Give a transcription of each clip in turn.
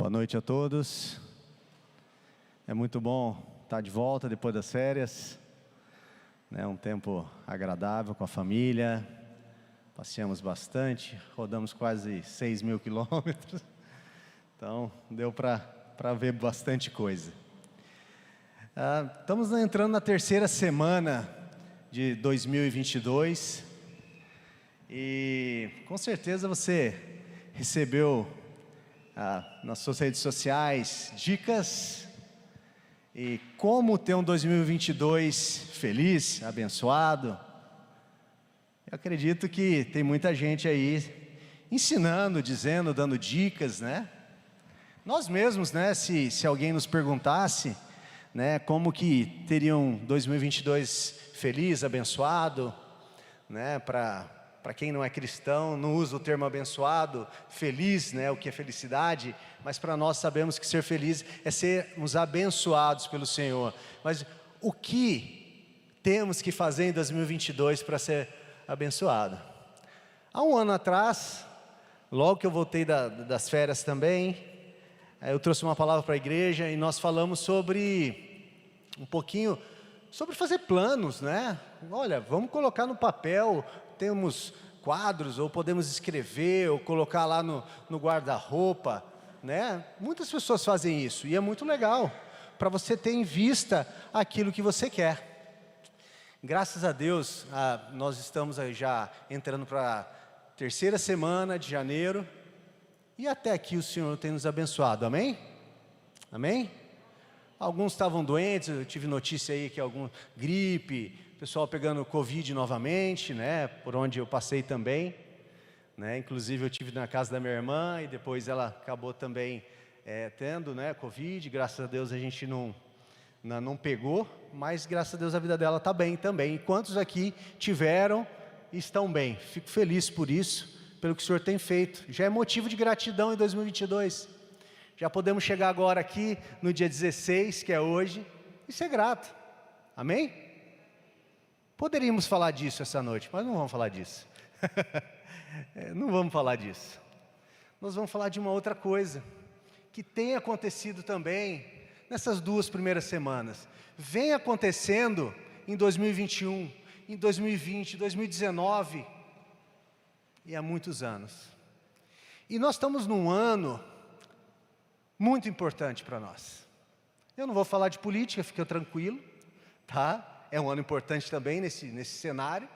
Boa noite a todos. É muito bom estar de volta depois das férias, né? Um tempo agradável com a família, passeamos bastante, rodamos quase 6.000 quilômetros, então deu para ver bastante coisa. Estamos entrando na terceira semana de 2022 e com certeza você recebeu nas suas redes sociais dicas e como ter um 2022 feliz, abençoado. Eu acredito que tem muita gente aí ensinando, dizendo, dando dicas, né? Nós mesmos, né? Se alguém nos perguntasse, né, como que teria um 2022 feliz, abençoado, né? Para quem não é cristão, não usa o termo abençoado, feliz, né, o que é felicidade, mas para nós sabemos que ser feliz é sermos abençoados pelo Senhor. Mas o que temos que fazer em 2022 para ser abençoado? Há um ano atrás, logo que eu voltei das férias também, eu trouxe uma palavra para a igreja e nós falamos sobre um pouquinho sobre fazer planos, né? Olha, vamos colocar no papel, temos quadros, ou podemos escrever, ou colocar lá no guarda-roupa, né? Muitas pessoas fazem isso, e é muito legal, para você ter em vista aquilo que você quer. Graças a Deus, nós estamos aí já entrando para a terceira semana de janeiro, e até aqui o Senhor tem nos abençoado, amém? Amém? Alguns estavam doentes, eu tive notícia aí que algum gripe, pessoal pegando Covid novamente, né? Por onde eu passei também, né? Inclusive eu tive na casa da minha irmã e depois ela acabou também tendo, né, Covid. Graças a Deus a gente não pegou, mas graças a Deus a vida dela está bem também. E quantos aqui tiveram e estão bem? Fico feliz por isso, pelo que o Senhor tem feito. Já é motivo de gratidão em 2022. Já podemos chegar agora aqui no dia 16, que é hoje, e ser grato. Amém? Poderíamos falar disso essa noite, mas não vamos falar disso. Não vamos falar disso. Nós vamos falar de uma outra coisa, que tem acontecido também nessas duas primeiras semanas. Vem acontecendo em 2021, em 2020, 2019, e há muitos anos. E nós estamos num ano muito importante para nós. Eu não vou falar de política, fique tranquilo, tá? É um ano importante também nesse cenário,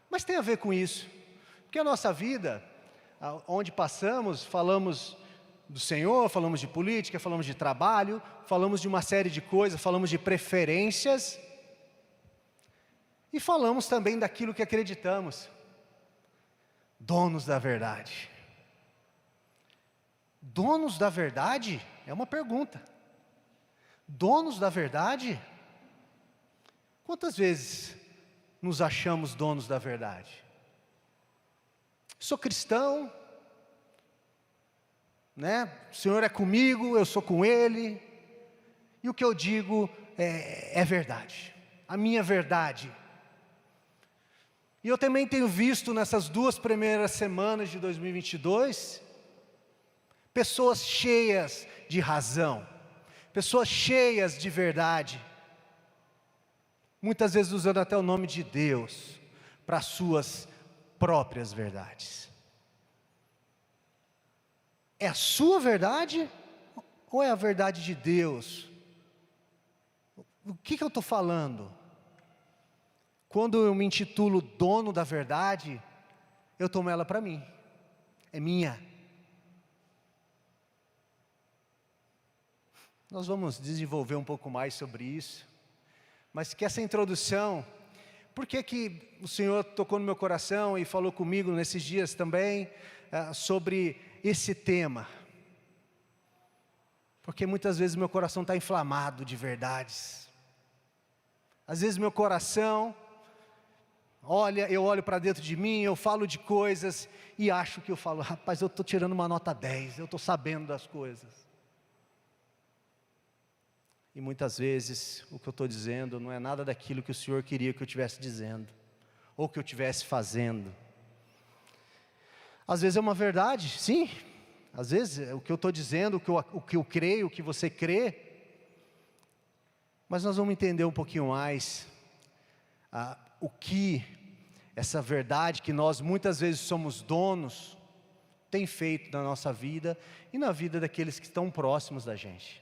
mas tem a ver com isso, porque a nossa vida, onde passamos, falamos do Senhor, falamos de política, falamos de trabalho, falamos de uma série de coisas, falamos de preferências, e falamos também daquilo que acreditamos, donos da verdade. Donos da verdade? É uma pergunta. Donos da verdade? Quantas vezes nos achamos donos da verdade? Sou cristão, né? O Senhor é comigo, eu sou com Ele, e o que eu digo é verdade, a minha verdade. E eu também tenho visto nessas duas primeiras semanas de 2022, pessoas cheias de razão, pessoas cheias de verdade, muitas vezes usando até o nome de Deus para suas próprias verdades. É a sua verdade ou é a verdade de Deus? O que eu estou falando? Quando eu me intitulo dono da verdade, eu tomo ela para mim, é minha. Nós vamos desenvolver um pouco mais sobre isso, mas que essa introdução, por que o Senhor tocou no meu coração e falou comigo nesses dias também sobre esse tema? Porque muitas vezes meu coração está inflamado de verdades. Às vezes meu coração, eu olho para dentro de mim, eu falo de coisas e acho que eu falo, rapaz, eu estou tirando uma nota 10, eu estou sabendo das coisas. E muitas vezes o que eu estou dizendo não é nada daquilo que o Senhor queria que eu estivesse dizendo, ou que eu estivesse fazendo. Às vezes é uma verdade, sim, às vezes o que eu estou dizendo, o que eu creio, o que você crê, mas nós vamos entender um pouquinho mais o que essa verdade que nós muitas vezes somos donos, tem feito na nossa vida e na vida daqueles que estão próximos da gente.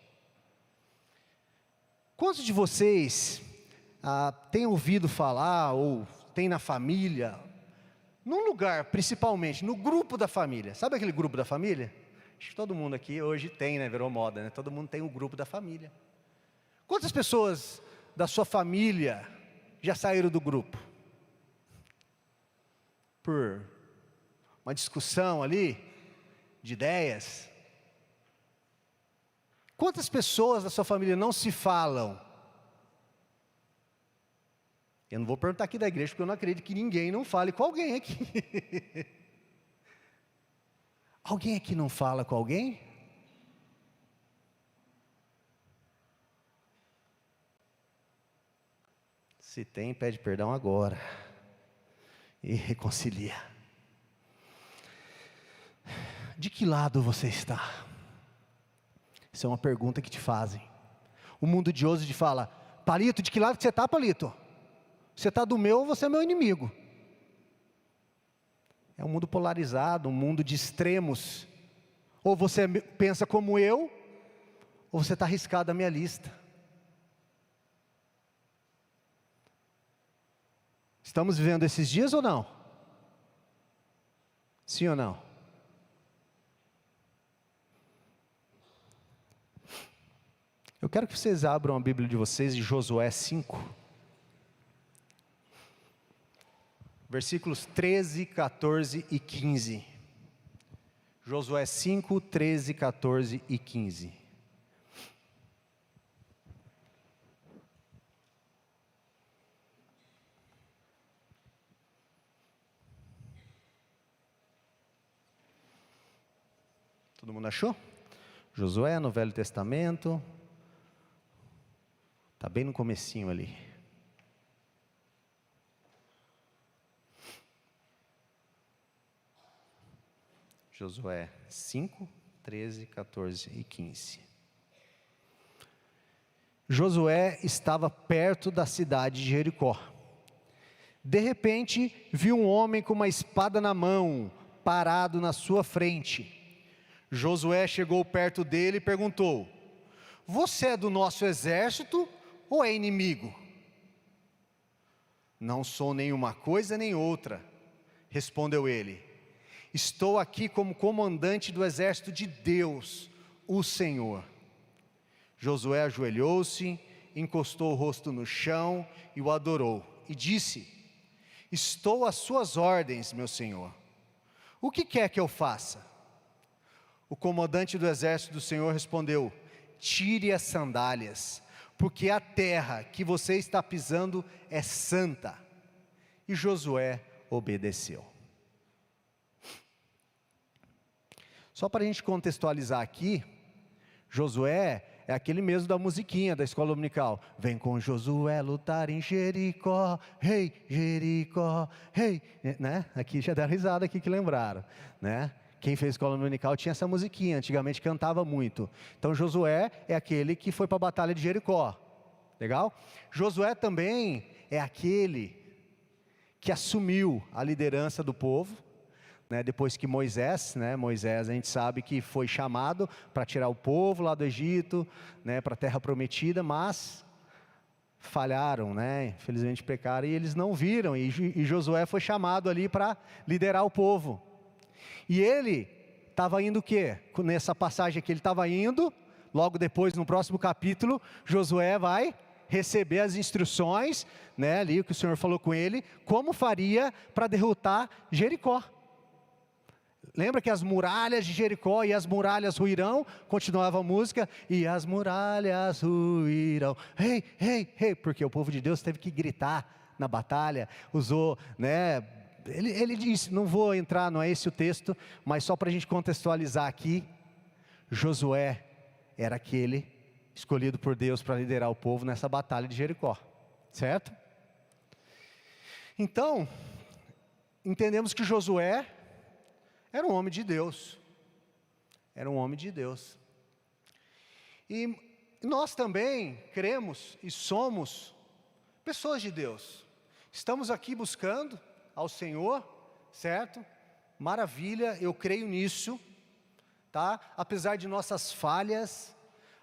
Quantos de vocês têm ouvido falar, ou tem na família, num lugar principalmente, no grupo da família, sabe aquele grupo da família? Acho que todo mundo aqui hoje tem, né? Virou moda, né? Todo mundo tem um grupo da família. Quantas pessoas da sua família já saíram do grupo? Por uma discussão ali, de ideias. Quantas pessoas da sua família não se falam? Eu não vou perguntar aqui da igreja, porque eu não acredito que ninguém não fale com alguém aqui. Alguém aqui não fala com alguém? Se tem, pede perdão agora. E reconcilia. De que lado você está? Essa é uma pergunta que te fazem. O mundo de hoje te fala: Palito, de que lado que você está, Palito? Você está do meu ou você é meu inimigo? É um mundo polarizado, um mundo de extremos. Ou você pensa como eu, ou você está arriscado à minha lista. Estamos vivendo esses dias ou não? Sim ou não? Eu quero que vocês abram a Bíblia de vocês em Josué 5. Versículos 13, 14 e 15. Josué 5, 13, 14 e 15. Todo mundo achou? Josué no Velho Testamento. Está bem no comecinho ali. Josué 5, 13, 14 e 15. Josué estava perto da cidade de Jericó. De repente, viu um homem com uma espada na mão, parado na sua frente. Josué chegou perto dele e perguntou: você é do nosso exército ou é inimigo? Não sou nenhuma coisa nem outra, respondeu ele. Estou aqui como comandante do exército de Deus, o Senhor. Josué ajoelhou-se, encostou o rosto no chão e o adorou. E disse: estou às suas ordens, meu Senhor. O que quer que eu faça? O comandante do exército do Senhor respondeu: tire as sandálias, porque a terra que você está pisando é santa. E Josué obedeceu. Só para a gente contextualizar aqui, Josué é aquele mesmo da musiquinha da escola dominical. Vem com Josué lutar em Jericó, rei, Jericó, rei, né? Aqui já deram risada aqui que lembraram, né? Quem fez escola dominical tinha essa musiquinha, antigamente cantava muito. Então Josué é aquele que foi para a batalha de Jericó, legal? Josué também é aquele que assumiu a liderança do povo, né, depois que Moisés, a gente sabe que foi chamado para tirar o povo lá do Egito, né, para a terra prometida, mas falharam, né, infelizmente pecaram e eles não viram, e Josué foi chamado ali para liderar o povo. E ele estava indo o quê? Nessa passagem que ele estava indo, logo depois no próximo capítulo, Josué vai receber as instruções, né, ali o que o Senhor falou com ele, como faria para derrotar Jericó. Lembra que as muralhas de Jericó e as muralhas ruirão? Continuava a música, e as muralhas ruirão, rei, rei, rei, porque o povo de Deus teve que gritar na batalha, usou, né, ele disse, não vou entrar, não é esse o texto, mas só para a gente contextualizar aqui, Josué era aquele escolhido por Deus para liderar o povo nessa batalha de Jericó, certo? Então, entendemos que Josué era um homem de Deus, era um homem de Deus. E nós também cremos e somos pessoas de Deus. Estamos aqui buscando ao Senhor, certo? Maravilha, eu creio nisso, tá? Apesar de nossas falhas,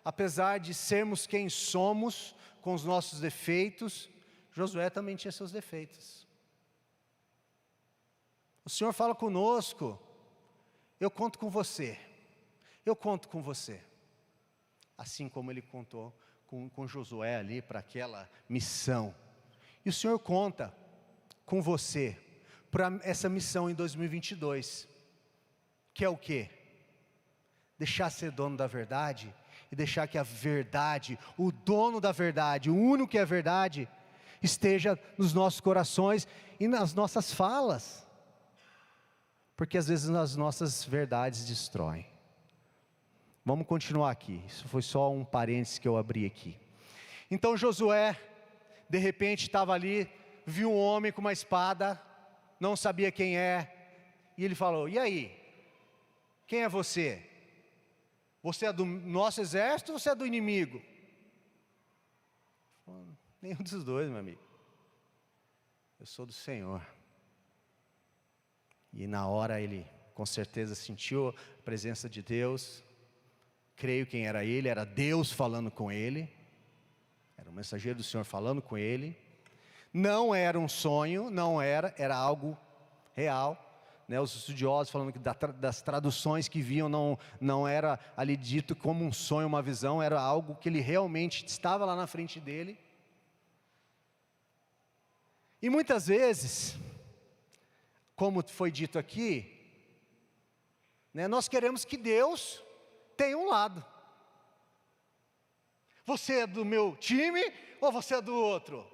apesar de sermos quem somos, com os nossos defeitos, Josué também tinha seus defeitos. O Senhor fala conosco, eu conto com você, eu conto com você. Assim como Ele contou com Josué ali para aquela missão. E o Senhor conta com você para essa missão em 2022. Que é o quê? Deixar ser dono da verdade e deixar que a verdade, o dono da verdade, o único que é a verdade, esteja nos nossos corações e nas nossas falas. Porque às vezes as nossas verdades destroem. Vamos continuar aqui, isso foi só um parênteses que eu abri aqui. Então Josué, de repente estava ali, viu um homem com uma espada, não sabia quem é, e ele falou, e aí? Quem é você? Você é do nosso exército ou você é do inimigo? Nenhum dos dois, meu amigo. Eu sou do Senhor. E na hora ele, com certeza, sentiu a presença de Deus. Creio quem era ele, era Deus falando com ele. Era o mensageiro do Senhor falando com ele. Não era um sonho, não era, era algo real. Os estudiosos falando que das traduções que viam, não era ali dito como um sonho, uma visão, era algo que ele realmente estava lá na frente dele. E muitas vezes, como foi dito aqui, nós queremos que Deus tenha um lado. Você é do meu time ou você é do outro?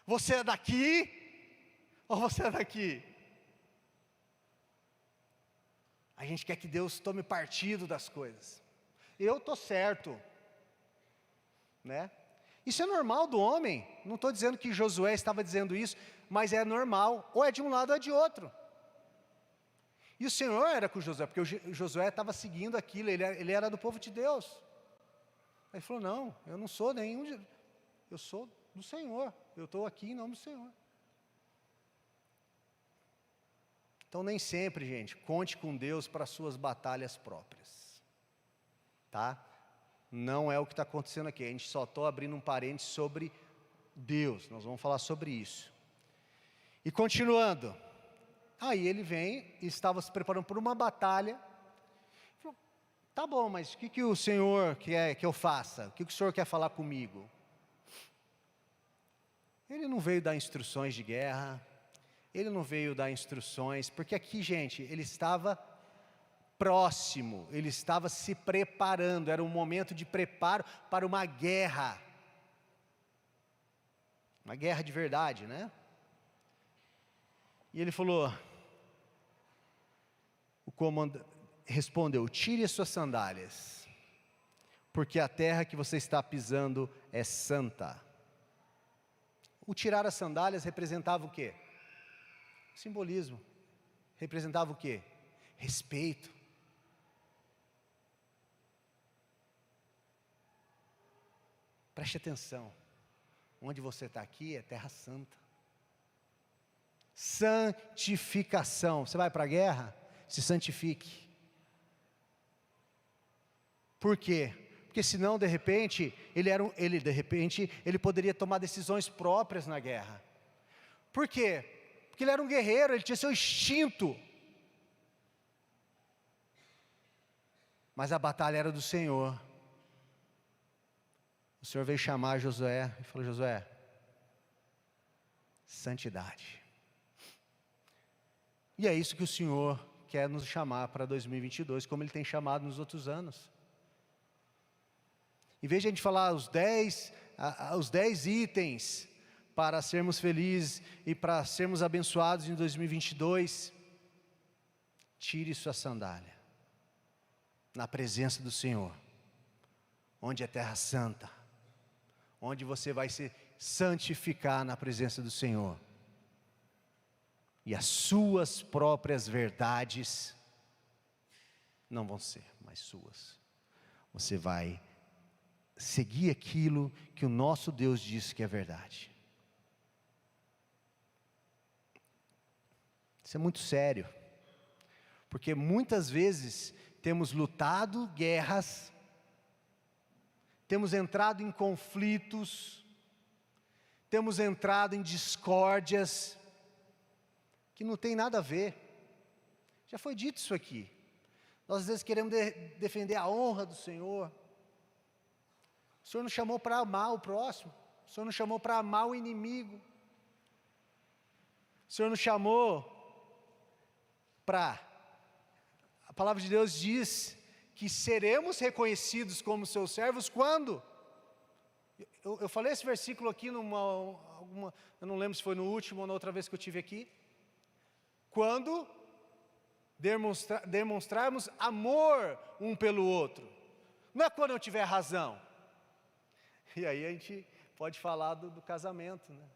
Você é daqui ou você é daqui? A gente quer que Deus tome partido das coisas. Eu estou certo, Isso é normal do homem. Não estou dizendo que Josué estava dizendo isso, mas é normal, ou é de um lado ou é de outro. E o Senhor era com Josué, porque o Josué estava seguindo aquilo, ele era do povo de Deus. Aí ele falou, não, eu não sou nenhum, eu sou do Senhor, eu estou aqui em nome do Senhor. Então nem sempre, gente, conte com Deus para as suas batalhas próprias. Tá? Não é o que está acontecendo aqui, a gente só está abrindo um parênteses sobre Deus, nós vamos falar sobre isso. E continuando, aí ele vem e estava se preparando para uma batalha, falou, tá bom, mas o que o Senhor quer que eu faça? O que o Senhor quer falar comigo? Ele não veio dar instruções de guerra, ele não veio dar instruções, porque aqui, gente, ele estava próximo, ele estava se preparando, era um momento de preparo para uma guerra de verdade, E ele falou, o comandante respondeu, tire as suas sandálias, porque a terra que você está pisando é santa. O tirar as sandálias representava o quê? Simbolismo. Representava o quê? Respeito. Preste atenção, onde você está aqui é terra santa. Santificação, você vai para a guerra, se santifique. Por quê? Porque senão de repente, ele poderia tomar decisões próprias na guerra. Por quê? Porque ele era um guerreiro, ele tinha seu instinto. Mas a batalha era do Senhor. O Senhor veio chamar Josué e falou, Josué, santidade. E é isso que o Senhor quer nos chamar para 2022, como Ele tem chamado nos outros anos. Em vez de a gente falar os 10 itens para sermos felizes e para sermos abençoados em 2022, tire sua sandália na presença do Senhor, onde é terra santa, onde você vai se santificar na presença do Senhor, e as suas próprias verdades não vão ser mais suas. Você vai seguir aquilo que o nosso Deus diz que é verdade. Isso é muito sério, porque muitas vezes temos lutado guerras, temos entrado em conflitos, temos entrado em discórdias, que não tem nada a ver. Já foi dito isso aqui. Nós às vezes queremos defender a honra do Senhor. O Senhor nos chamou para amar o próximo. O Senhor nos chamou para amar o inimigo. O Senhor nos chamou para... A palavra de Deus diz que seremos reconhecidos como seus servos quando? Eu falei esse versículo aqui eu não lembro se foi no último ou na outra vez que eu tive aqui. Quando demonstrarmos amor um pelo outro. Não é quando eu tiver razão. E aí a gente pode falar do casamento, né?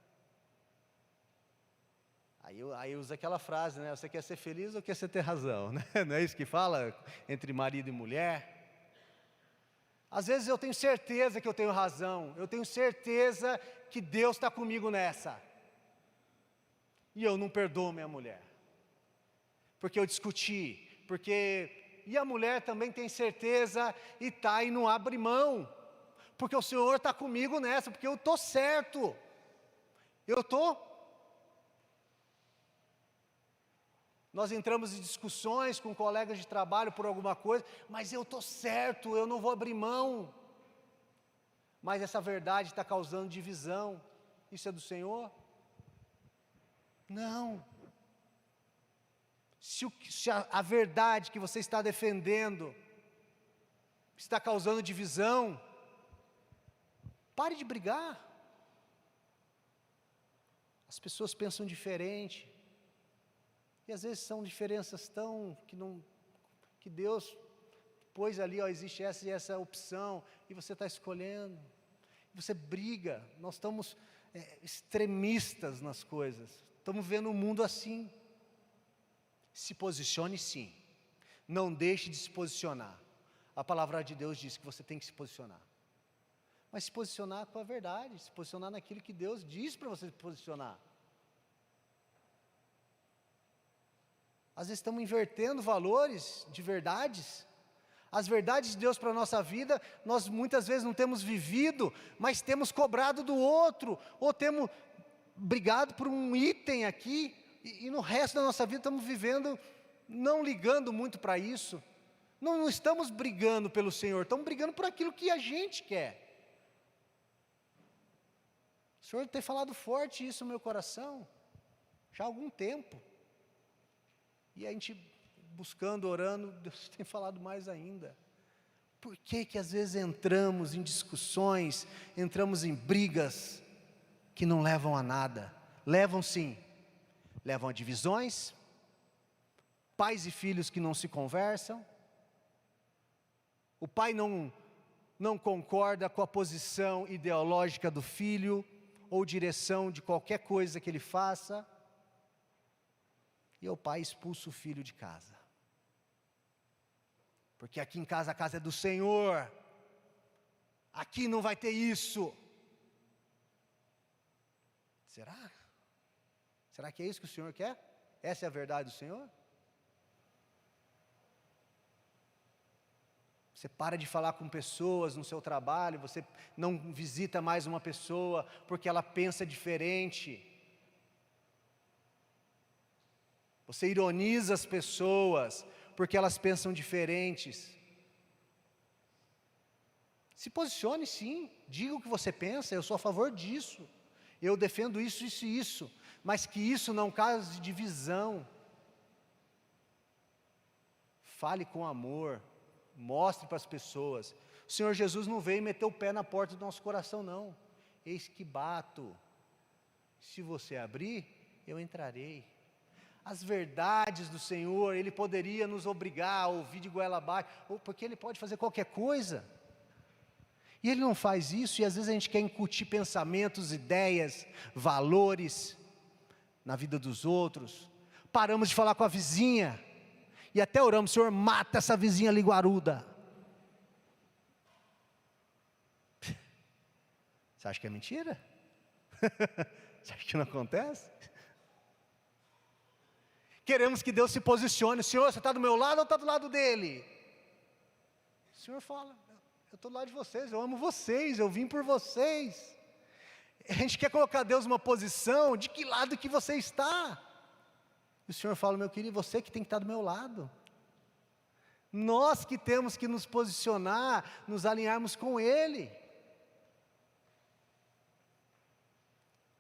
Aí usa aquela frase, né? Você quer ser feliz ou quer ter razão, né? Não é isso que fala entre marido e mulher? Às vezes eu tenho certeza que eu tenho razão. Eu tenho certeza que Deus está comigo nessa. E eu não perdoo minha mulher. Porque eu discuti. E a mulher também tem certeza e está e não abre mão. Porque o Senhor está comigo nessa, porque eu estou certo. Nós entramos em discussões com colegas de trabalho por alguma coisa, mas eu estou certo, eu não vou abrir mão. Mas essa verdade está causando divisão. Isso é do Senhor? Não. Se a verdade que você está defendendo está causando divisão, pare de brigar. As pessoas pensam diferente. E às vezes são diferenças que Deus pôs ali, existe essa e essa opção, e você está escolhendo. Você briga. Nós estamos extremistas nas coisas. Estamos vendo o mundo assim. Se posicione sim. Não deixe de se posicionar. A palavra de Deus diz que você tem que se posicionar. Mas se posicionar com a verdade, se posicionar naquilo que Deus diz para você se posicionar. Às vezes estamos invertendo valores de verdades. As verdades de Deus para a nossa vida, nós muitas vezes não temos vivido, mas temos cobrado do outro, ou temos brigado por um item aqui, e no resto da nossa vida estamos vivendo, não ligando muito para isso. Não estamos brigando pelo Senhor, estamos brigando por aquilo que a gente quer. O Senhor tem falado forte isso no meu coração, já há algum tempo. E a gente buscando, orando, Deus tem falado mais ainda. Por que às vezes entramos em discussões, entramos em brigas que não levam a nada? Levam sim, levam a divisões, pais e filhos que não se conversam, o pai não concorda com a posição ideológica do filho, ou direção de qualquer coisa que ele faça, e o pai expulsa o filho de casa. Porque aqui em casa, a casa é do Senhor. Aqui não vai ter isso. Será? Será que é isso que o Senhor quer? Essa é a verdade do Senhor? Você para de falar com pessoas no seu trabalho, você não visita mais uma pessoa porque ela pensa diferente. Você ironiza as pessoas porque elas pensam diferentes. Se posicione sim, diga o que você pensa, eu sou a favor disso. Eu defendo isso, isso e isso, mas que isso não cause divisão. Fale com amor, mostre para as pessoas. O Senhor Jesus não veio meter o pé na porta do nosso coração não. Eis que bato, se você abrir, eu entrarei. As verdades do Senhor, Ele poderia nos obrigar a ouvir de goela abaixo, porque Ele pode fazer qualquer coisa, e Ele não faz isso, e às vezes a gente quer incutir pensamentos, ideias, valores, na vida dos outros. Paramos de falar com a vizinha, E até oramos: Senhor, mata essa vizinha liguaruda. Você acha que é mentira? Você acha que não acontece? Queremos que Deus se posicione: Senhor, você está do meu lado ou está do lado dele? O Senhor fala: eu estou do lado de vocês, eu amo vocês, eu vim por vocês. A gente quer colocar Deus numa posição: de que lado que você está? E o Senhor fala: meu querido, você que tem que estar do meu lado. Nós que temos que nos posicionar, nos alinharmos com Ele.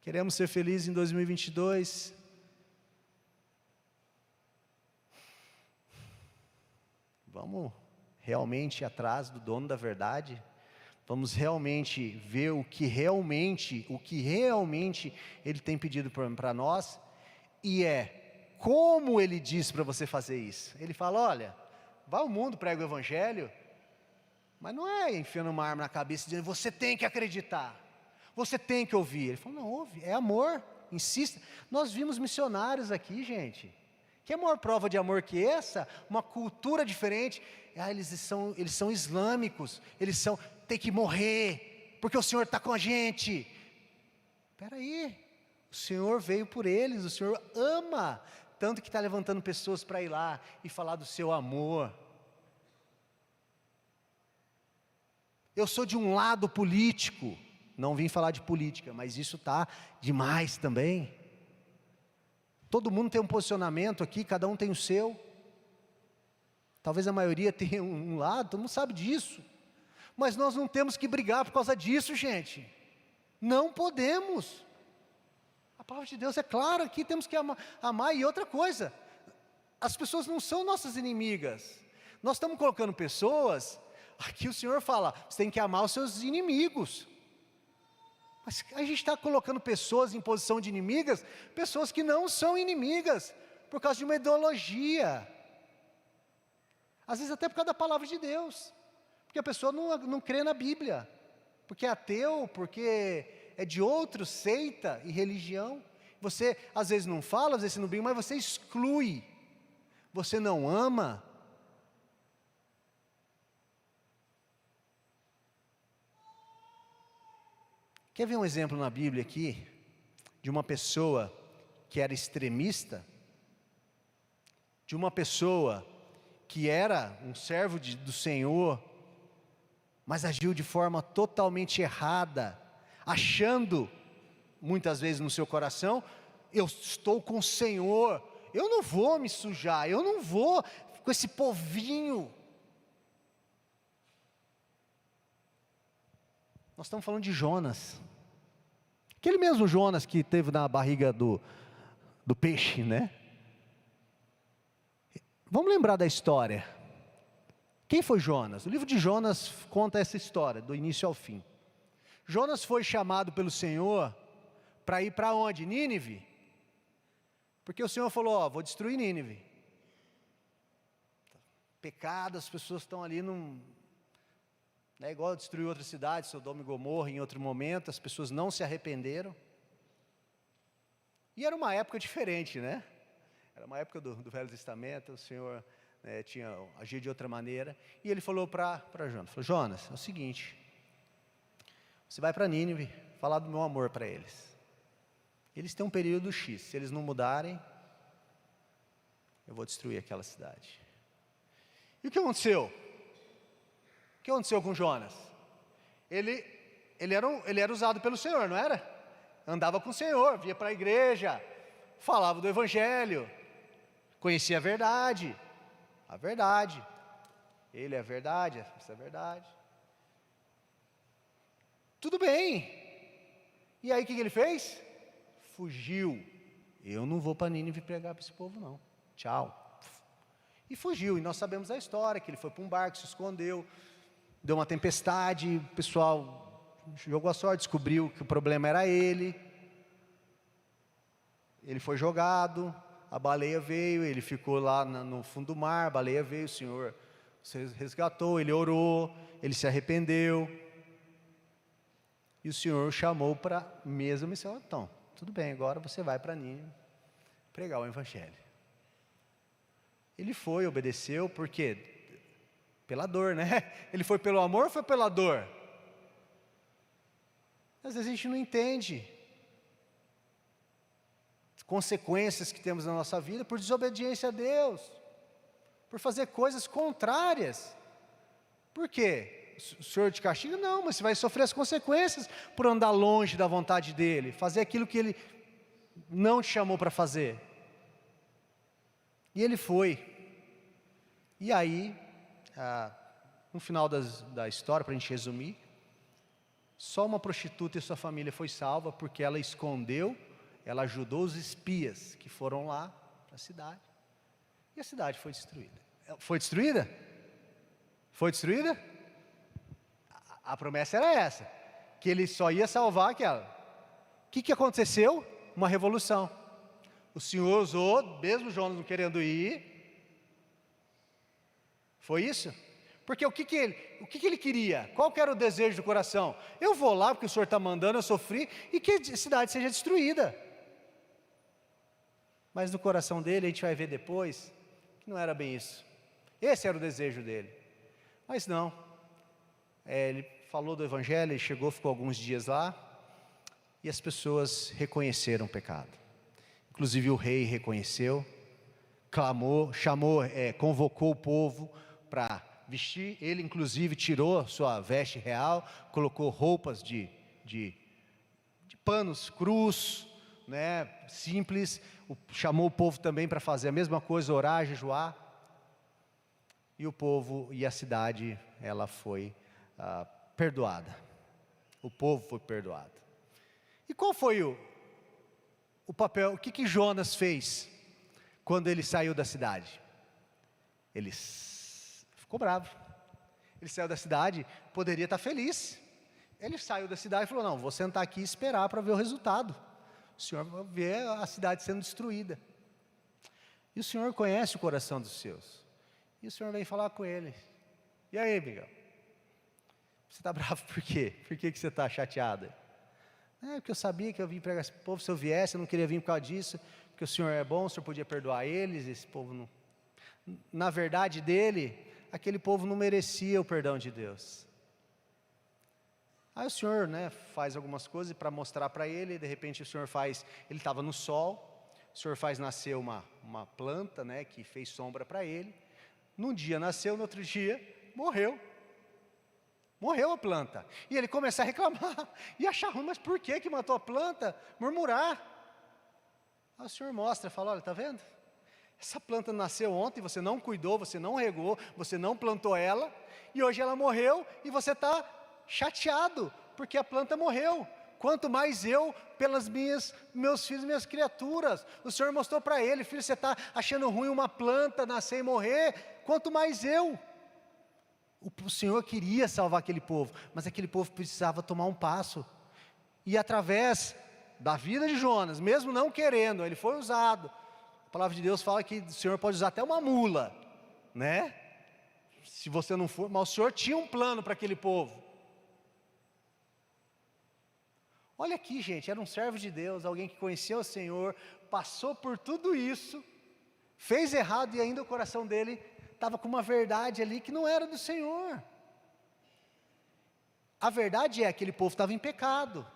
Queremos ser felizes em 2022. Vamos realmente ir atrás do dono da verdade. Vamos realmente ver o que realmente Ele tem pedido para nós. E como Ele diz para você fazer isso. Ele fala: olha, vai ao mundo, prega o Evangelho. Mas não é enfiando uma arma na cabeça dizendo: você tem que acreditar, você tem que ouvir. Ele falou: não, ouve, é amor, insista. Nós vimos missionários aqui, gente. Que maior prova de amor que essa? Uma cultura diferente. Eles são islâmicos, tem que morrer, porque o Senhor está com a gente. Espera aí, o Senhor veio por eles, o Senhor ama, tanto que está levantando pessoas para ir lá e falar do seu amor. Eu sou de um lado político, não vim falar de política, mas isso está demais também. Todo mundo tem um posicionamento aqui, cada um tem o seu. Talvez a maioria tenha um lado, todo mundo sabe disso. Mas nós não temos que brigar por causa disso, gente. Não podemos. A palavra de Deus é clara aqui, temos que amar. E outra coisa, as pessoas não são nossas inimigas. Nós estamos colocando pessoas, aqui o Senhor fala: você tem que amar os seus inimigos. Mas a gente está colocando pessoas em posição de inimigas, pessoas que não são inimigas, por causa de uma ideologia. Às vezes até por causa da palavra de Deus, porque a pessoa não crê na Bíblia, porque é ateu, porque é de outro seita e religião. Você às vezes não fala, às vezes você não briga, mas você exclui, você não ama. Quer ver um exemplo na Bíblia aqui, de uma pessoa que era extremista, de uma pessoa que era um servo do Senhor, mas agiu de forma totalmente errada, achando, muitas vezes no seu coração: eu estou com o Senhor, eu não vou me sujar, eu não vou com esse povinho. Nós estamos falando de Jonas, aquele mesmo Jonas que teve na barriga do peixe, né? Vamos lembrar da história. Quem foi Jonas? O livro de Jonas conta essa história, do início ao fim. Jonas foi chamado pelo Senhor para ir para onde? Nínive. Porque o Senhor falou: ó, vou destruir Nínive. Pecado, as pessoas estão ali não é igual destruir outra cidade, Sodoma e Gomorra, em outro momento, as pessoas não se arrependeram. E era uma época diferente, né? Era uma época do Velho Testamento, o Senhor tinha agido de outra maneira. E Ele falou para Jonas, falou: Jonas, é o seguinte, você vai para Nínive, falar do meu amor para eles. Eles têm um período X, se eles não mudarem, eu vou destruir aquela cidade. E o que aconteceu? O que aconteceu com Jonas? Ele era usado pelo Senhor, não era? Andava com o Senhor, via para a igreja, falava do Evangelho, conhecia a verdade. Ele é a verdade, isso é a verdade. Tudo bem. E aí o que ele fez? Fugiu. Eu não vou para Nínive pregar para esse povo não. Tchau. E fugiu, e nós sabemos a história, que ele foi para um barco, se escondeu, deu uma tempestade, o pessoal jogou a sorte, descobriu que o problema era ele foi jogado, a baleia veio, ele ficou lá no fundo do mar, a baleia veio, o Senhor se resgatou, ele orou, ele se arrependeu, e o Senhor o chamou para a mesma missão. Então, tudo bem, agora você vai para Nínive pregar o Evangelho. Ele foi, obedeceu, por quê? Pela dor, né? Ele foi pelo amor ou foi pela dor? Às vezes a gente não entende as consequências que temos na nossa vida por desobediência a Deus, por fazer coisas contrárias. Por quê? O Senhor te castiga? Não, mas você vai sofrer as consequências por andar longe da vontade dEle, fazer aquilo que Ele não te chamou para fazer. E ele foi. E aí, no final da história, para a gente resumir, só uma prostituta e sua família foi salva porque ela escondeu, ela ajudou os espias que foram lá para a cidade. E a cidade foi destruída. Foi destruída? Foi destruída? A promessa era essa, que ele só ia salvar aquela. O que aconteceu? Uma revolução. O Senhor usou, mesmo Jonas não querendo ir. Foi isso? Porque o que ele queria? Qual que era o desejo do coração? Eu vou lá porque o Senhor está mandando, eu sofri, e que a cidade seja destruída. Mas no coração dele, a gente vai ver depois, que não era bem isso. Esse era o desejo dele. Mas não. Ele falou do Evangelho, ele chegou, ficou alguns dias lá, e as pessoas reconheceram o pecado. Inclusive o rei reconheceu, clamou, convocou o povo para vestir. Ele inclusive tirou sua veste real, colocou roupas de panos crus, né, simples. Chamou o povo também para fazer a mesma coisa, orar, jejuar. E o povo e a cidade, ela foi perdoada. O povo foi perdoado. E qual foi o papel, o que Jonas fez quando ele saiu da cidade? Ele ficou bravo. Ele saiu da cidade, poderia estar feliz. Ele saiu da cidade e falou: não, vou sentar aqui e esperar para ver o resultado. O Senhor vai ver a cidade sendo destruída. E o Senhor conhece o coração dos seus. E o Senhor vem falar com ele: e aí, Miguel? Você está bravo por quê? Por que você está chateado? Porque eu sabia que eu vim pregar esse povo. Se eu viesse, eu não queria vir por causa disso, porque o Senhor é bom, o Senhor podia perdoar eles. Esse povo não... Na verdade dele, aquele povo não merecia o perdão de Deus. Aí o Senhor, faz algumas coisas para mostrar para ele. De repente o Senhor ele estava no sol, o Senhor faz nascer uma planta, que fez sombra para ele. Num dia nasceu, no outro dia morreu. Morreu a planta. E ele começa a reclamar e achar ruim: mas por que matou a planta? Murmurar. Aí o Senhor mostra, fala: olha, está vendo? Essa planta nasceu ontem, você não cuidou, você não regou, você não plantou ela, e hoje ela morreu e você está chateado porque a planta morreu. Quanto mais eu, pelas meus filhos, minhas criaturas. O Senhor mostrou para ele: filho, você está achando ruim uma planta nascer e morrer? Quanto mais eu. O Senhor queria salvar aquele povo, mas aquele povo precisava tomar um passo. E através da vida de Jonas, mesmo não querendo, ele foi usado. A palavra de Deus fala que o Senhor pode usar até uma mula, se você não for, mas o Senhor tinha um plano para aquele povo. Olha aqui, gente, era um servo de Deus, alguém que conheceu o Senhor, passou por tudo isso, fez errado, e ainda o coração dele estava com uma verdade ali que não era do Senhor. A verdade é que aquele povo estava em pecado.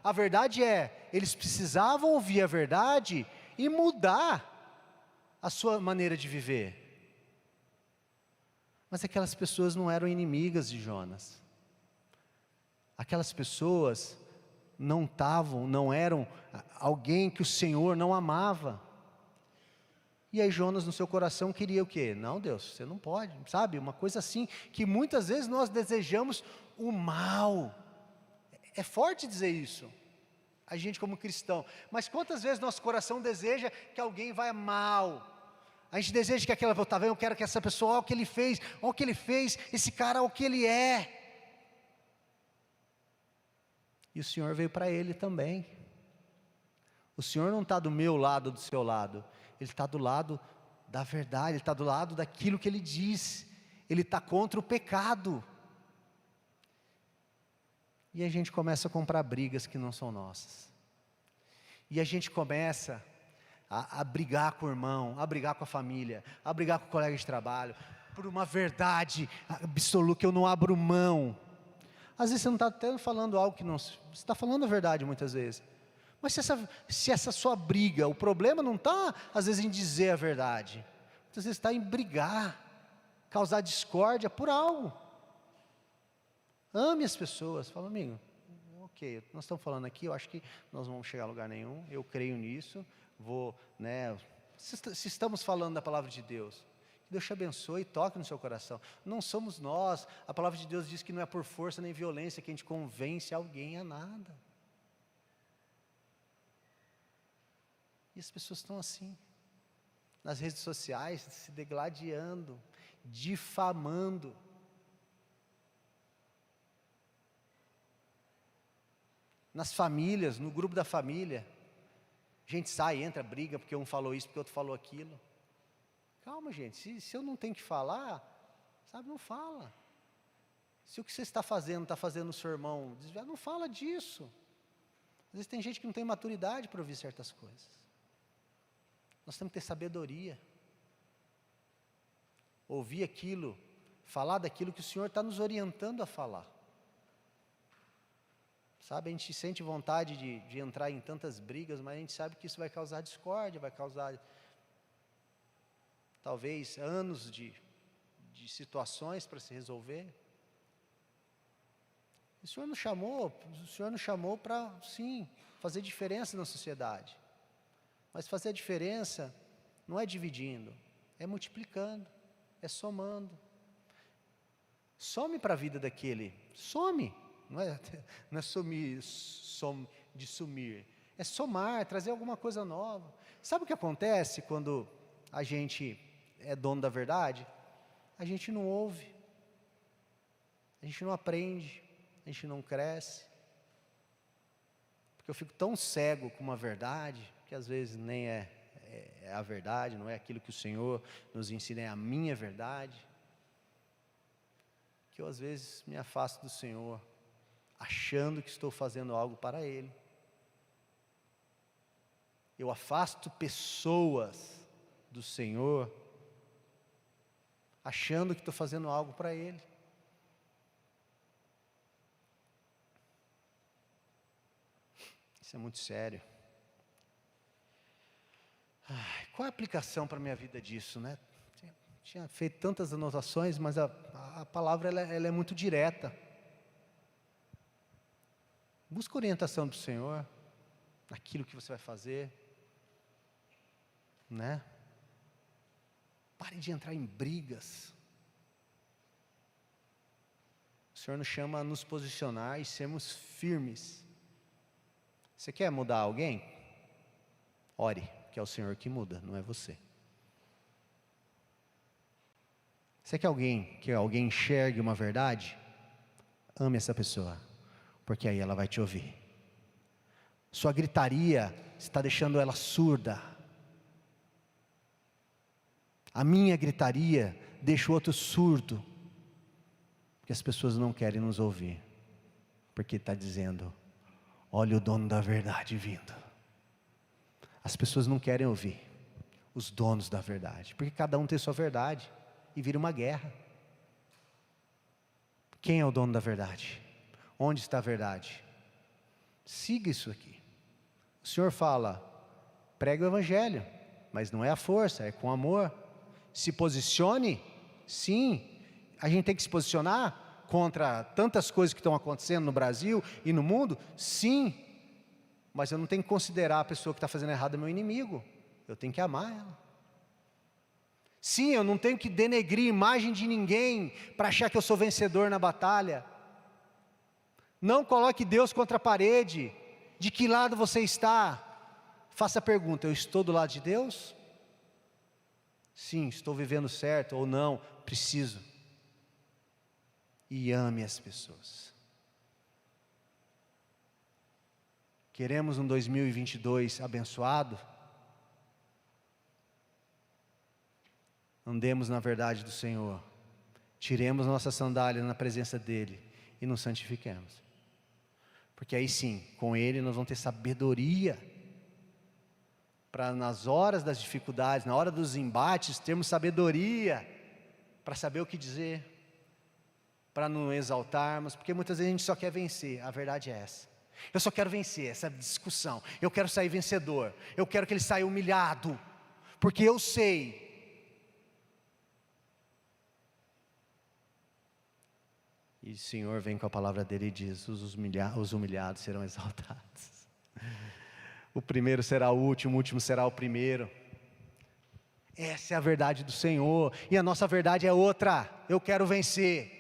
A verdade é, eles precisavam ouvir a verdade e mudar a sua maneira de viver. Mas aquelas pessoas não eram inimigas de Jonas. Aquelas pessoas não eram alguém que o Senhor não amava. E aí Jonas no seu coração queria o quê? Não, Deus, você não pode, sabe? Uma coisa assim, que muitas vezes nós desejamos o mal. É forte dizer isso, a gente como cristão. Mas quantas vezes nosso coração deseja que alguém vá mal? A gente deseja que aquela, tá vendo? Eu quero que essa pessoa, olha o que ele fez, esse cara, olha o que ele é. E o Senhor veio para ele também. O Senhor não está do meu lado, do seu lado. Ele está do lado da verdade, Ele está do lado daquilo que Ele diz. Ele está contra o pecado. E a gente começa a comprar brigas que não são nossas. E a gente começa a brigar com o irmão, a brigar com a família, a brigar com o colega de trabalho, por uma verdade absoluta que eu não abro mão. Às vezes você não está até falando algo que não, você está falando a verdade muitas vezes. Mas se essa sua briga, o problema não está às vezes em dizer a verdade, muitas vezes está em brigar, causar discórdia por algo. Ame as pessoas. Fala, amigo, ok, nós estamos falando aqui, eu acho que nós não vamos chegar a lugar nenhum, eu creio nisso, se estamos falando da palavra de Deus, que Deus te abençoe e toque no seu coração. Não somos nós, a palavra de Deus diz que não é por força nem violência que a gente convence alguém a nada. E as pessoas estão assim, nas redes sociais, se degladiando, difamando. Nas famílias, no grupo da família, a gente sai, entra, briga, porque um falou isso, porque o outro falou aquilo. Calma, gente, se eu não tenho que falar, sabe, não fala. Se o que você está fazendo o seu irmão desviado, não fala disso. Às vezes tem gente que não tem maturidade para ouvir certas coisas. Nós temos que ter sabedoria. Ouvir aquilo, falar daquilo que o Senhor está nos orientando a falar. Sabe, a gente sente vontade de entrar em tantas brigas, mas a gente sabe que isso vai causar discórdia, vai causar talvez anos de situações para se resolver. O Senhor nos chamou para, sim, fazer diferença na sociedade. Mas fazer a diferença não é dividindo, é multiplicando, é somando. Some para a vida daquele, some. Não é de sumir, é somar, trazer alguma coisa nova. Sabe o que acontece quando a gente é dono da verdade? A gente não ouve, a gente não aprende, a gente não cresce, porque eu fico tão cego com uma verdade, que às vezes nem é a verdade, não é aquilo que o Senhor nos ensina, é a minha verdade, que eu às vezes me afasto do Senhor, achando que estou fazendo algo para Ele. Eu afasto pessoas do Senhor, achando que estou fazendo algo para Ele. Isso é muito sério. Qual é a aplicação para a minha vida disso, né? Tinha feito tantas anotações, mas a palavra ela é muito direta. Busca orientação do Senhor, naquilo que você vai fazer, né? Pare de entrar em brigas. O Senhor nos chama a nos posicionar e sermos firmes. Você quer mudar alguém? Ore, que é o Senhor que muda, não é você. Você quer que alguém enxergue uma verdade? Ame essa pessoa, porque aí ela vai te ouvir. Sua gritaria está deixando ela surda. A minha gritaria deixa o outro surdo, porque as pessoas não querem nos ouvir, porque está dizendo, olha o dono da verdade vindo. As pessoas não querem ouvir os donos da verdade, porque cada um tem sua verdade, e vira uma guerra. Quem é o dono da verdade? Onde está a verdade? Siga isso aqui. O Senhor fala, prega o Evangelho, mas não é a força, é com amor. Se posicione, sim, a gente tem que se posicionar contra tantas coisas que estão acontecendo no Brasil e no mundo, sim, mas eu não tenho que considerar a pessoa que está fazendo errado meu inimigo, eu tenho que amar ela. Sim, eu não tenho que denegrir a imagem de ninguém para achar que eu sou vencedor na batalha. Não coloque Deus contra a parede. De que lado você está? Faça a pergunta, eu estou do lado de Deus? Sim, estou vivendo certo ou não, preciso. E ame as pessoas. Queremos um 2022 abençoado? Andemos na verdade do Senhor, tiremos nossas sandálias na presença dEle e nos santifiquemos, porque aí sim, com Ele nós vamos ter sabedoria para nas horas das dificuldades, na hora dos embates, termos sabedoria para saber o que dizer, para não exaltarmos, porque muitas vezes a gente só quer vencer, a verdade é essa. Eu só quero vencer essa discussão, eu quero sair vencedor, eu quero que ele saia humilhado, porque eu sei. E o Senhor vem com a palavra dele e diz: os humilhados serão exaltados. O primeiro será o último será o primeiro. Essa é a verdade do Senhor, e a nossa verdade é outra. Eu quero vencer.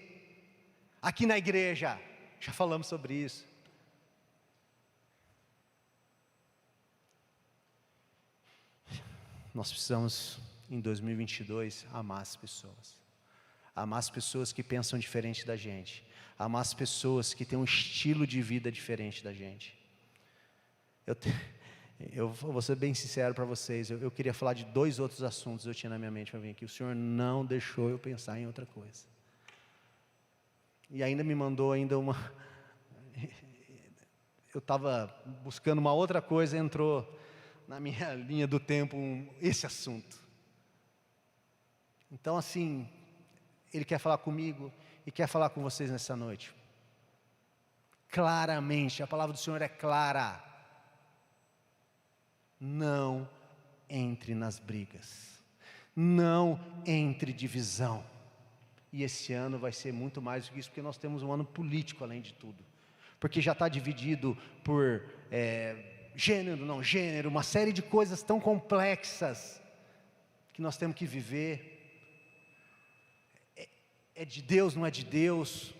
Aqui na igreja, já falamos sobre isso. Nós precisamos, em 2022, amar as pessoas. Amar as pessoas que pensam diferente da gente. Amar as pessoas que têm um estilo de vida diferente da gente. Eu vou ser bem sincero para vocês. Eu queria falar de 2 outros assuntos que eu tinha na minha mente para vir aqui. O Senhor não deixou eu pensar em outra coisa. E ainda me mandou uma... Eu estava buscando uma outra coisa, entrou na minha linha do tempo esse assunto. Então assim... Ele quer falar comigo e quer falar com vocês nessa noite. Claramente, a palavra do Senhor é clara. Não entre nas brigas. Não entre divisão. E esse ano vai ser muito mais do que isso, porque nós temos um ano político além de tudo. Porque já está dividido por gênero, não gênero, uma série de coisas tão complexas que nós temos que viver. É de Deus, não é de Deus,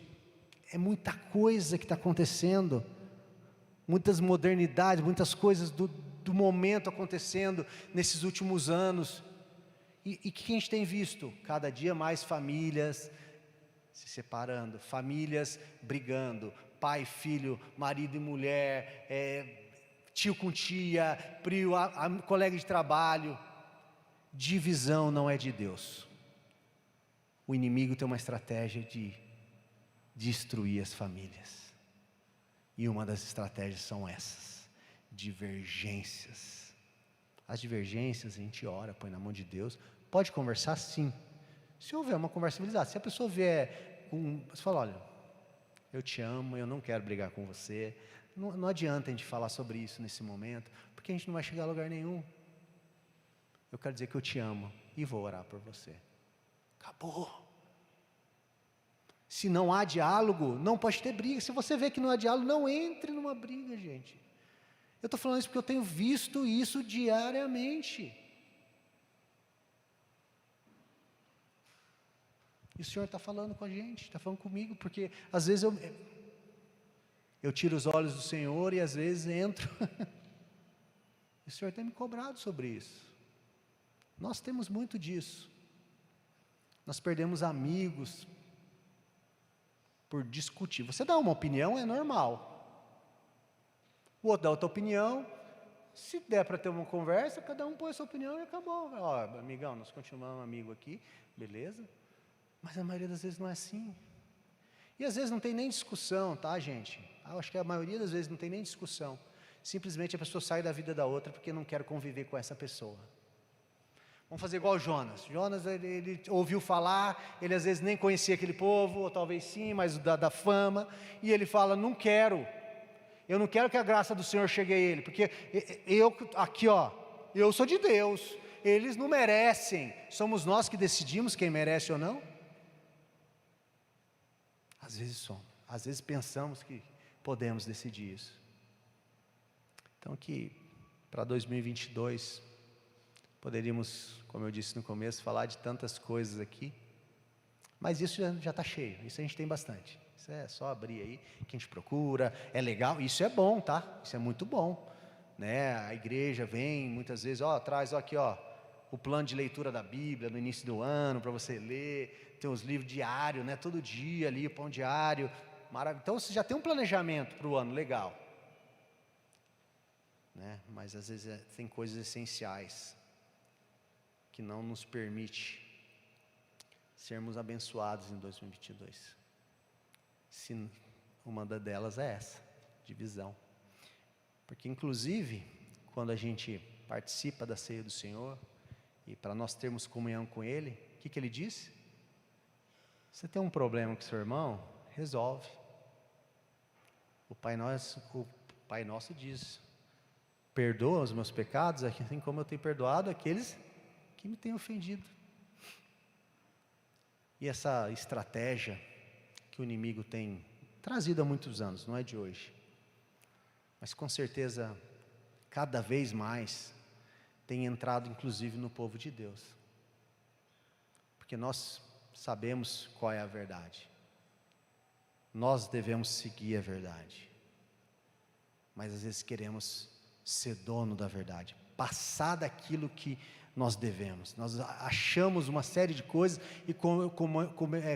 é muita coisa que está acontecendo, muitas modernidades, muitas coisas do momento acontecendo nesses últimos anos, e que a gente tem visto? Cada dia mais famílias se separando, famílias brigando, pai, filho, marido e mulher, tio com tia, primo, colega de trabalho. Divisão não é de Deus. O inimigo tem uma estratégia de destruir as famílias. E uma das estratégias são essas: divergências. As divergências a gente ora, põe na mão de Deus. Pode conversar sim. Se houver uma conversa civilizada, se a pessoa vier você fala: olha, eu te amo, eu não quero brigar com você. Não adianta a gente falar sobre isso nesse momento, porque a gente não vai chegar a lugar nenhum. Eu quero dizer que eu te amo e vou orar por você. Acabou. Se não há diálogo, não pode ter briga. Se você vê que não há diálogo, não entre numa briga, gente. Eu estou falando isso porque eu tenho visto isso diariamente. E o Senhor está falando com a gente, está falando comigo, porque às vezes eu tiro os olhos do Senhor e às vezes entro. E o Senhor tem me cobrado sobre isso. Nós temos muito disso. Nós perdemos amigos por discutir. Você dá uma opinião, é normal. O outro dá outra opinião. Se der para ter uma conversa, cada um põe a sua opinião e acabou. Ó, amigão, nós continuamos amigo aqui, beleza? Mas a maioria das vezes não é assim. E às vezes não tem nem discussão, tá, gente? Eu acho que a maioria das vezes não tem nem discussão. Simplesmente a pessoa sai da vida da outra porque não quer conviver com essa pessoa. Vamos fazer igual o Jonas. Jonas, ele ouviu falar, ele às vezes nem conhecia aquele povo, ou talvez sim, mas da fama, e ele fala: não quero, eu não quero que a graça do Senhor chegue a ele, porque eu sou de Deus, eles não merecem, somos nós que decidimos quem merece ou não? Às vezes somos, às vezes pensamos que podemos decidir isso. Então que para 2022... poderíamos, como eu disse no começo, falar de tantas coisas aqui, mas isso já está cheio, isso a gente tem bastante. Isso é só abrir aí, que a gente procura, é legal, isso é bom, tá? Isso é muito bom, né? A igreja vem muitas vezes, traz aqui, o plano de leitura da Bíblia no início do ano, para você ler, tem os livros diários, né? Todo dia ali, o pão diário, maravilha. Então você já tem um planejamento para o ano, legal, né? Mas às vezes tem coisas essenciais que não nos permite sermos abençoados em 2022. Se uma delas é essa, divisão. Porque inclusive, quando a gente participa da ceia do Senhor, e para nós termos comunhão com Ele, o que Ele disse? Você tem um problema com seu irmão? Resolve. O Pai Nosso diz: perdoa os meus pecados, assim como eu tenho perdoado aqueles que me têm ofendido. E essa estratégia que o inimigo tem trazido há muitos anos, não é de hoje, mas com certeza cada vez mais tem entrado inclusive no povo de Deus, porque nós sabemos qual é a verdade, nós devemos seguir a verdade, mas às vezes queremos ser dono da verdade, passar daquilo que nós devemos. Nós achamos uma série de coisas e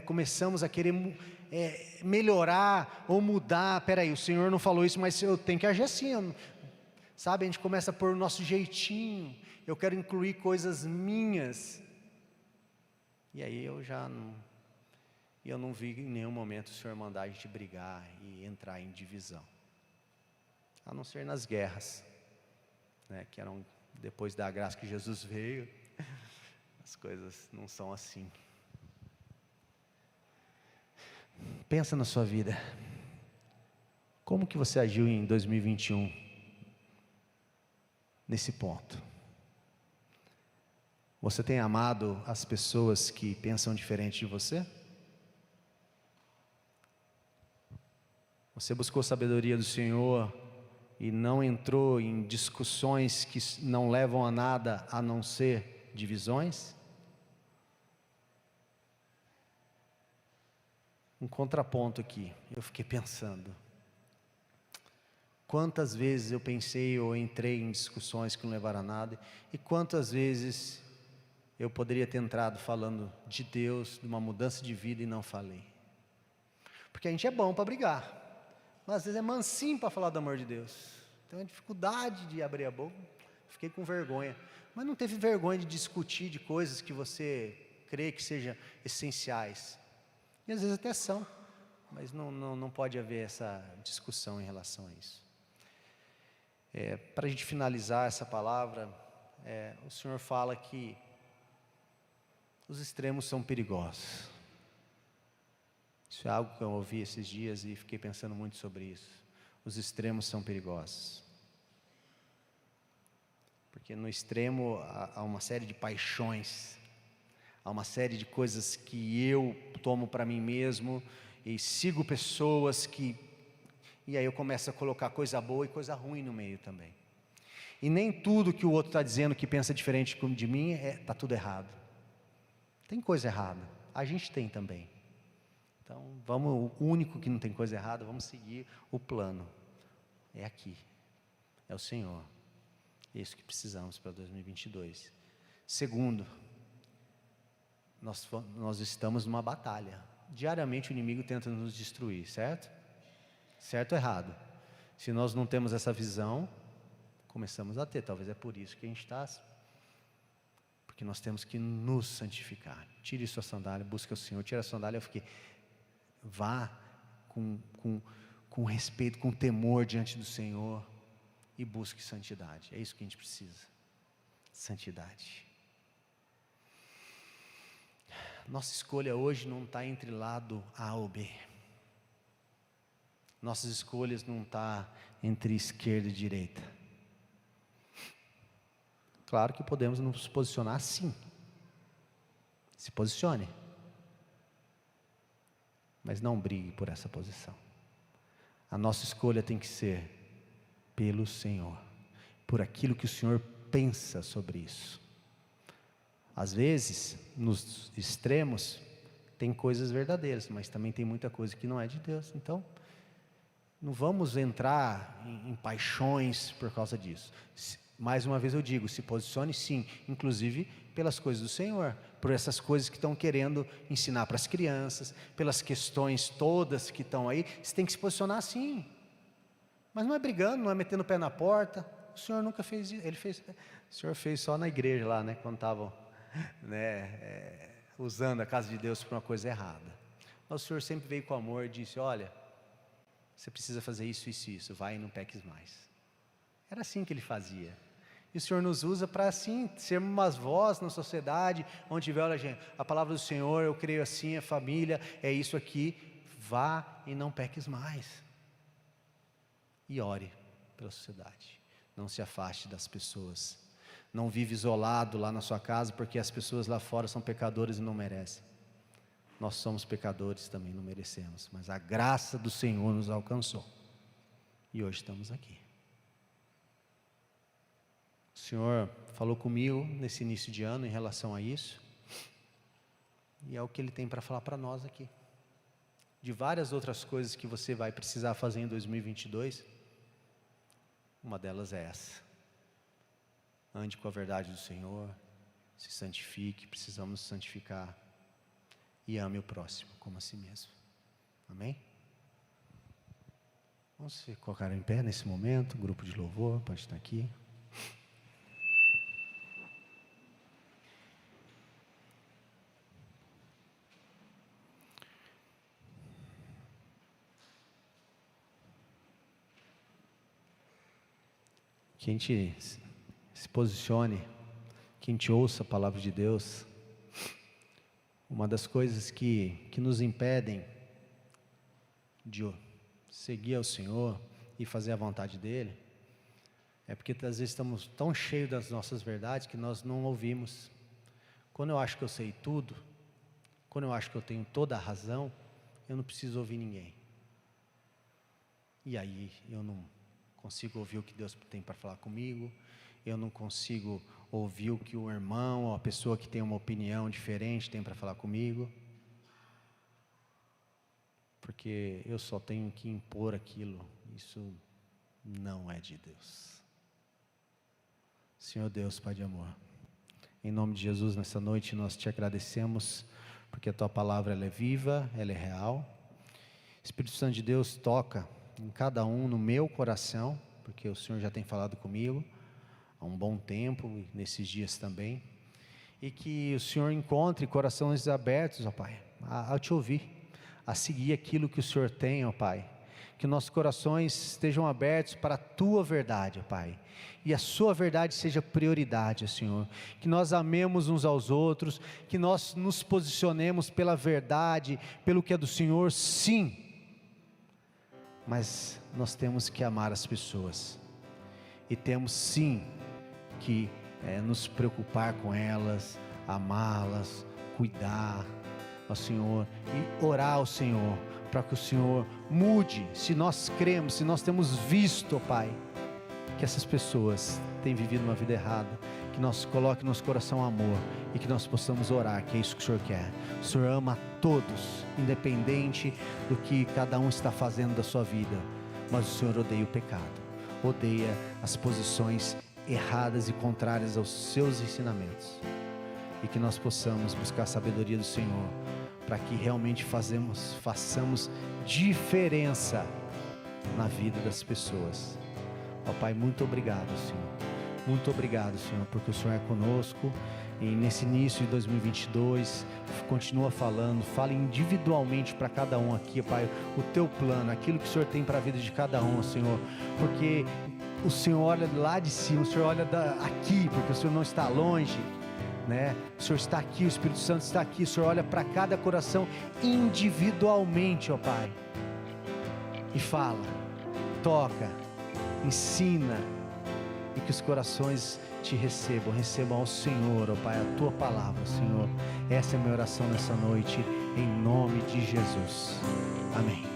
começamos a querer melhorar ou mudar. Peraí, o Senhor não falou isso, mas eu tenho que agir assim, sabe? A gente começa a pôr o nosso jeitinho, eu quero incluir coisas minhas, e aí eu não vi em nenhum momento o Senhor mandar a gente brigar e entrar em divisão, a não ser nas guerras, né, que eram depois da graça que Jesus veio. As coisas não são assim. Pensa na sua vida, como que você agiu em 2021 nesse ponto? Você tem amado as pessoas que pensam diferente de você? Você buscou sabedoria do Senhor e não entrou em discussões que não levam a nada a não ser divisões? Um contraponto aqui, eu fiquei pensando, quantas vezes eu pensei ou entrei em discussões que não levaram a nada, e quantas vezes eu poderia ter entrado falando de Deus, de uma mudança de vida, e não falei, porque a gente é bom para brigar, mas às vezes é mansinho para falar do amor de Deus. Tem uma dificuldade de abrir a boca, fiquei com vergonha, mas não teve vergonha de discutir de coisas que você crê que sejam essenciais, e às vezes até são, mas não pode haver essa discussão em relação a isso. Para a gente finalizar essa palavra, o Senhor fala que os extremos são perigosos. Isso é algo que eu ouvi esses dias e fiquei pensando muito sobre isso. Os extremos são perigosos, porque no extremo há uma série de paixões, há uma série de coisas que eu tomo para mim mesmo, e sigo pessoas e aí eu começo a colocar coisa boa e coisa ruim no meio também, e nem tudo que o outro está dizendo que pensa diferente de mim, está tudo errado, tem coisa errada, a gente tem também. Então, o único que não tem coisa errada, vamos seguir o plano. É aqui, é o Senhor. É isso que precisamos para 2022. Segundo, nós estamos numa batalha. Diariamente o inimigo tenta nos destruir, certo? Certo ou errado? Se nós não temos essa visão, começamos a ter. Talvez é por isso que a gente está... Porque nós temos que nos santificar. Tire sua sandália, busque o Senhor. Tire a sandália, eu fiquei... Vá com respeito, com temor diante do Senhor e busque santidade. É isso que a gente precisa, santidade. Nossa escolha hoje não está entre lado A ou B. Nossas escolhas não estão entre esquerda e direita. Claro que podemos nos posicionar sim. Se posicione. Mas não brigue por essa posição. A nossa escolha tem que ser pelo Senhor, por aquilo que o Senhor pensa sobre isso. Às vezes, nos extremos, tem coisas verdadeiras, mas também tem muita coisa que não é de Deus. Então, não vamos entrar em paixões por causa disso. Mais uma vez eu digo, se posicione sim, inclusive pelas coisas do Senhor, por essas coisas que estão querendo ensinar para as crianças, pelas questões todas que estão aí, você tem que se posicionar sim, mas não é brigando, não é metendo o pé na porta. O Senhor nunca fez isso, o Senhor fez só na igreja lá, né, quando estavam usando a casa de Deus para uma coisa errada. Mas o Senhor sempre veio com amor e disse, olha, você precisa fazer isso, isso e isso, vai e não peques mais. Era assim que Ele fazia. E o Senhor nos usa para assim, sermos umas vozes na sociedade, onde tiver, olha gente, a palavra do Senhor, eu creio assim, é família, é isso aqui, vá e não peques mais. E ore pela sociedade, não se afaste das pessoas, não vive isolado lá na sua casa, porque as pessoas lá fora são pecadores e não merecem. Nós somos pecadores também, não merecemos, mas a graça do Senhor nos alcançou, e hoje estamos aqui. O Senhor falou comigo nesse início de ano em relação a isso, e é o que Ele tem para falar para nós aqui. De várias outras coisas que você vai precisar fazer em 2022, uma delas é essa: ande com a verdade do Senhor, se santifique, precisamos santificar, e ame o próximo como a si mesmo. Amém? Vamos se colocar em pé nesse momento, grupo de louvor pode estar aqui. Que a gente se posicione, que a gente ouça a palavra de Deus. Uma das coisas que nos impedem de seguir ao Senhor e fazer a vontade dEle, é porque às vezes estamos tão cheios das nossas verdades que nós não ouvimos. Quando eu acho que eu sei tudo, quando eu acho que eu tenho toda a razão, eu não preciso ouvir ninguém. E aí eu não consigo ouvir o que Deus tem para falar comigo, eu não consigo ouvir o que o irmão ou a pessoa que tem uma opinião diferente tem para falar comigo, porque eu só tenho que impor aquilo. Isso não é de Deus. Senhor Deus, Pai de amor, em nome de Jesus, nessa noite nós te agradecemos, porque a tua palavra ela é viva, ela é real. Espírito Santo de Deus, toca em cada um, no meu coração, porque o Senhor já tem falado comigo há um bom tempo, e nesses dias também, e que o Senhor encontre corações abertos, ó Pai, a te ouvir, a seguir aquilo que o Senhor tem, ó Pai, que nossos corações estejam abertos para a tua verdade, ó Pai, e a sua verdade seja prioridade, ó Senhor, que nós amemos uns aos outros, que nós nos posicionemos pela verdade, pelo que é do Senhor, sim, mas nós temos que amar as pessoas, e temos sim que nos preocupar com elas, amá-las, cuidar ao Senhor, e orar ao Senhor, para que o Senhor mude, se nós cremos, se nós temos visto, ó Pai, que essas pessoas têm vivido uma vida errada, que nós coloque no nosso coração amor, e que nós possamos orar, que é isso que o Senhor quer. O Senhor ama a todos, independente do que cada um está fazendo da sua vida, mas o Senhor odeia o pecado, odeia as posições erradas e contrárias aos seus ensinamentos, e que nós possamos buscar a sabedoria do Senhor, para que realmente façamos diferença na vida das pessoas. Ó Pai, muito obrigado, Senhor. Muito obrigado, Senhor, porque o Senhor é conosco, e nesse início de 2022, continua falando, fala individualmente para cada um aqui, Pai, o teu plano, aquilo que o Senhor tem para a vida de cada um, Senhor, porque o Senhor olha lá de cima, o Senhor olha aqui, porque o Senhor não está longe, né? O Senhor está aqui, o Espírito Santo está aqui, o Senhor olha para cada coração individualmente, ó Pai, e fala, toca, ensina, e que os corações te recebam ao Senhor, ó Pai, a tua palavra, Senhor. Essa é a minha oração nessa noite, em nome de Jesus, amém.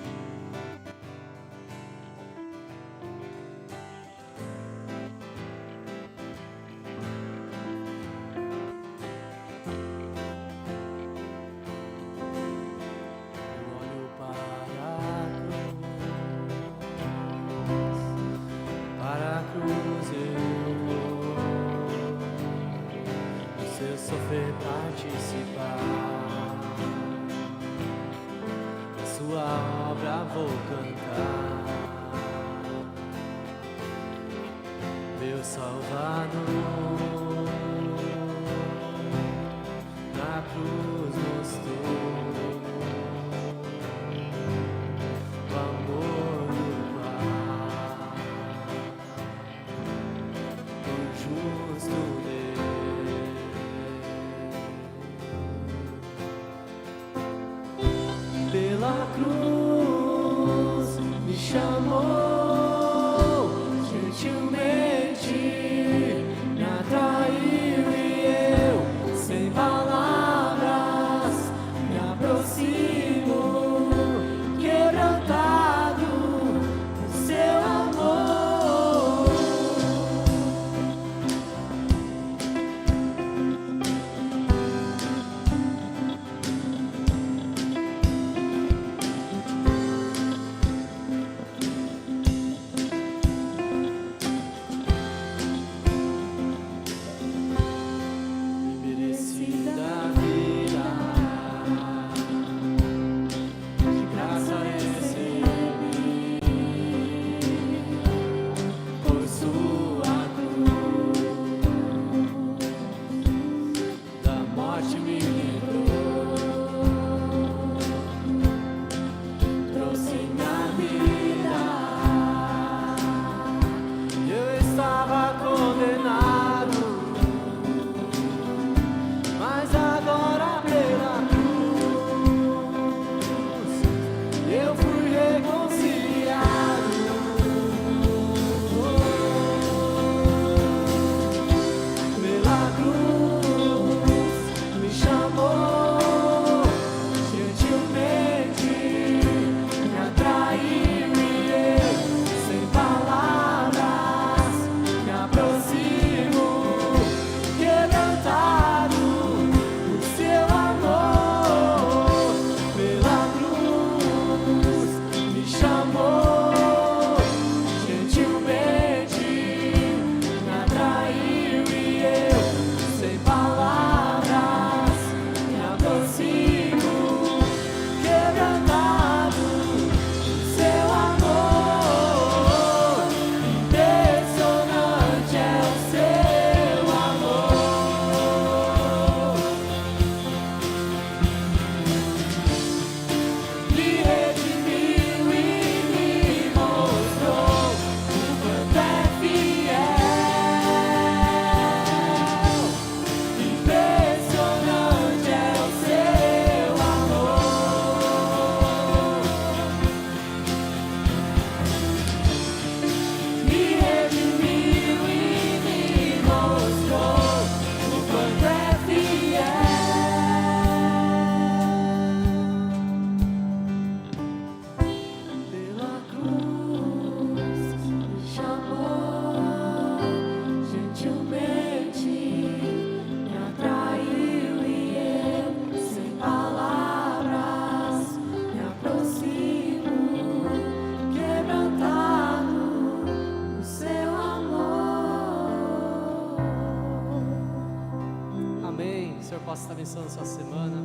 possa estar abençoando a sua semana.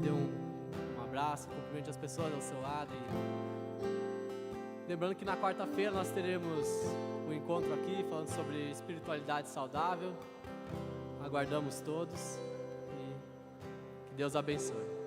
Dê um abraço, cumprimente as pessoas ao seu lado. E lembrando que na quarta-feira nós teremos um encontro aqui falando sobre espiritualidade saudável. Aguardamos todos e que Deus abençoe.